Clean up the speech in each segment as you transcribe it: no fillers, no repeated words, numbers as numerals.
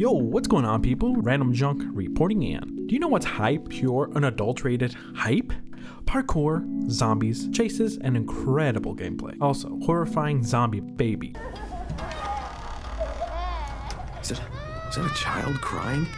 Yo, what's going on, people? Randomjeanc reporting in. Do you know what's hype? Pure, unadulterated hype? Parkour, zombies, chases, and incredible gameplay. Also, horrifying zombie baby. Is that a child crying?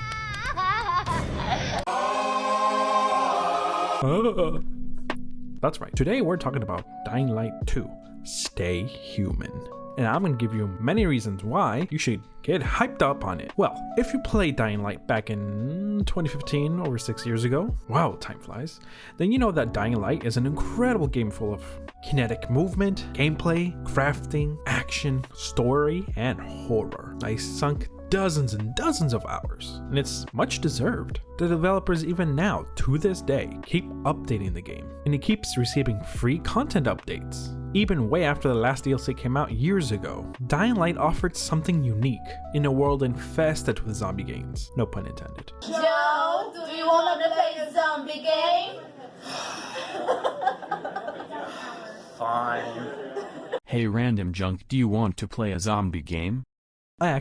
That's right. Today we're talking about Dying Light 2, Stay Human. And I'm going to give you many reasons why you should get hyped up on it. Well, if you played Dying Light back in 2015, over 6 years ago, wow, time flies, then you know that Dying Light is an incredible game full of kinetic movement, gameplay, crafting, action, story, and horror. I sunk dozens and dozens of hours, and it's much deserved. The developers even now, to this day, keep updating the game, and it keeps receiving free content updates. Even way after the last DLC came out years ago, Dying Light offered something unique in a world infested with zombie games. No pun intended. Joe, do you want to play a zombie game? Fine. Hey Randomjeanc, do you want to play a zombie game? I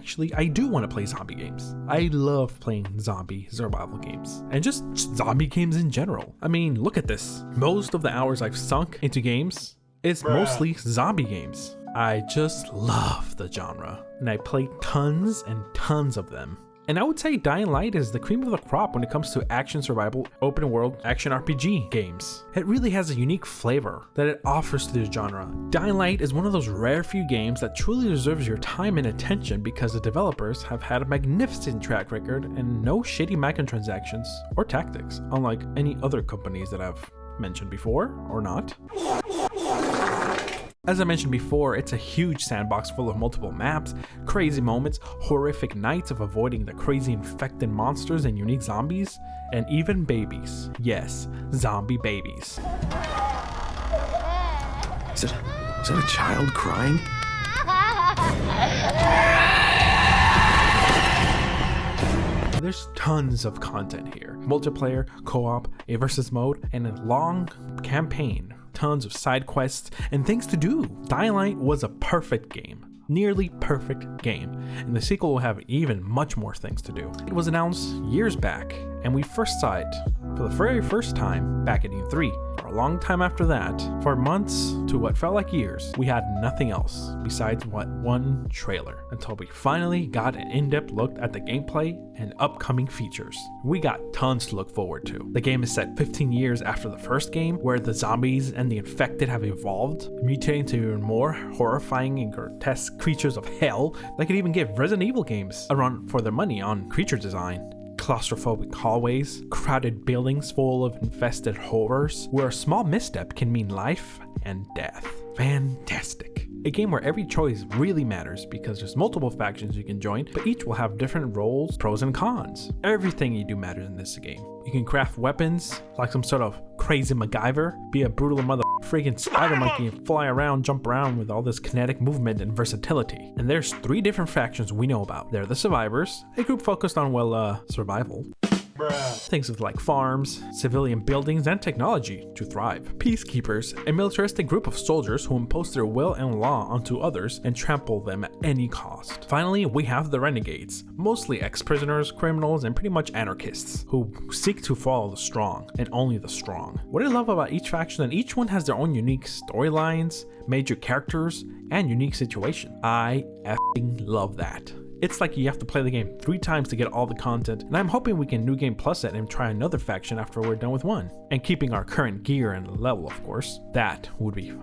do want to play zombie games. I love playing zombie survival games, and just zombie games in general. I mean, look at this. Most of the hours I've sunk into games is mostly zombie games. I just love the genre, and I play tons and tons of them. And I would say Dying Light is the cream of the crop when it comes to action survival, open world, action RPG games. It really has a unique flavor that it offers to the genre. Dying Light is one of those rare few games that truly deserves your time and attention because the developers have had a magnificent track record and no shady microtransactions or tactics, unlike any other companies that I've mentioned before or not. As I mentioned before, it's a huge sandbox full of multiple maps, crazy moments, horrific nights of avoiding the crazy infected monsters and unique zombies, and even babies. Yes, zombie babies. Is that a child crying? There's tons of content here. Multiplayer, co-op, a versus mode, and a long campaign. Tons of side quests and things to do. Dying Light was a perfect game. Nearly perfect game, and the sequel will have even much more things to do. It was announced years back, and we first saw it for the very first time back in E3. For a long time after that, for months to what felt like years, we had nothing else besides one trailer, until we finally got an in-depth look at the gameplay and upcoming features. We got tons to look forward to. The game is set 15 years after the first game, where the zombies and the infected have evolved, mutating into even more horrifying and grotesque creatures of hell that could even give Resident Evil games a run for their money on creature design. Claustrophobic hallways, crowded buildings full of infested horrors, where a small misstep can mean life and death. Fantastic. A game where every choice really matters because there's multiple factions you can join, but each will have different roles, pros and cons. Everything you do matters in this game. You can craft weapons like some sort of crazy MacGyver, be a brutal freaking spider monkey and fly around, jump around with all this kinetic movement and versatility. And there's 3 different factions we know about. They're the Survivors, a group focused on, survival. Things with like farms, civilian buildings, and technology to thrive. Peacekeepers, a militaristic group of soldiers who impose their will and law onto others and trample them at any cost. Finally, we have the Renegades, mostly ex-prisoners, criminals, and pretty much anarchists, who seek to follow the strong, and only the strong. What I love about each faction is that each one has their own unique storylines, major characters, and unique situation. I effing love that. It's like you have to play the game 3 times to get all the content, and I'm hoping we can New Game Plus it and try another faction after we're done with one. And keeping our current gear and level, of course. That would be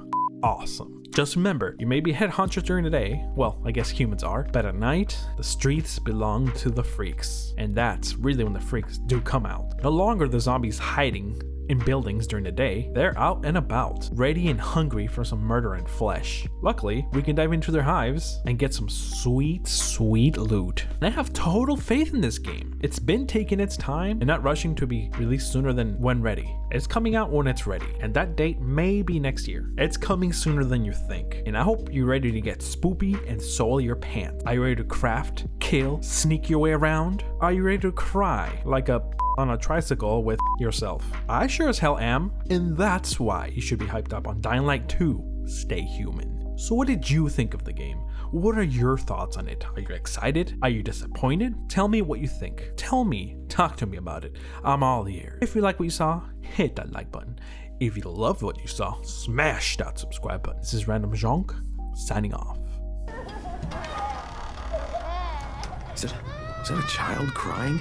awesome. Just remember, you may be head honchos during the day, well, I guess humans are, but at night, the streets belong to the freaks. And that's really when the freaks do come out. No longer the zombies hiding in buildings during the day, they're out and about, ready and hungry for some murder and flesh. Luckily, we can dive into their hives and get some sweet, sweet loot. And I have total faith in this game. It's been taking its time and not rushing to be released sooner than when ready. It's coming out when it's ready, and that date may be next year. It's coming sooner than you think, and I hope you're ready to get spoopy and soil your pants. Are you ready to craft, kill, sneak your way around? Are you ready to cry like a on a tricycle with yourself? I sure as hell am, and that's why you should be hyped up on Dying Light 2, Stay Human. So what did you think of the game? What are your thoughts on it? Are you excited? Are you disappointed? Tell me what you think. Talk to me about it. I'm all ears. If you like what you saw, hit that like button. If you loved what you saw, smash that subscribe button. This is Randomjeanc, signing off. Is that a child crying?